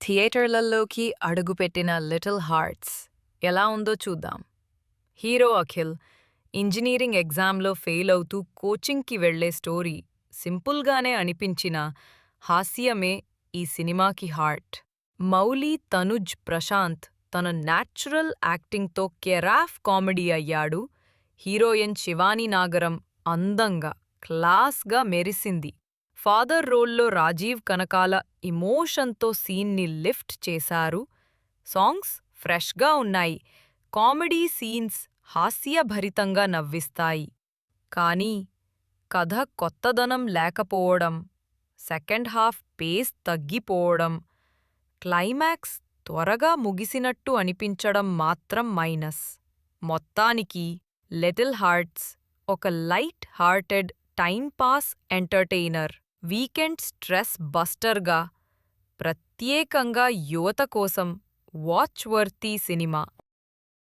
థియేటర్లలోకి అడుగుపెట్టిన little hearts ఎలా ఉందో చూద్దాం. హీరో అఖిల్ ఇంజనీరింగ్ ఎగ్జామ్లో ఫెయిల్ అవుతూ కోచింగ్కి వెళ్లే స్టోరీ సింపుల్గానే అనిపించిన హాస్యమే ఈ సినిమాకి హార్ట్. మౌలి, తనుజ్, ప్రశాంత్ తన న్యాచురల్ యాక్టింగ్తో కెరాఫ్ కామెడీ అయ్యాడు. హీరోయిన్ శివానీ నాగరం అందంగా, క్లాస్గా మెరిసింది. ఫాదర్ రోల్లో రాజీవ్ కనకాల ఇమోషన్తో సీన్ని లిఫ్ట్ చేశారు. సాంగ్స్ ఫ్రెష్గా ఉన్నాయి. కామెడీ సీన్స్ హాస్యభరితంగా నవ్విస్తాయి. కానీ కథ కొత్తదనం లేకపోవడం, సెకండ్ హాఫ్ పేస్ తగ్గిపోవడం, క్లైమాక్స్ త్వరగా ముగిసినట్టు అనిపించడం మాత్రం మైనస్. మొత్తానికి లిటిల్ హార్ట్స్ ఒక light hearted time pass entertainer, weekend stress బస్టర్గా, ప్రత్యేకంగా యువత కోసం వాచ్ వర్తీ సినిమా.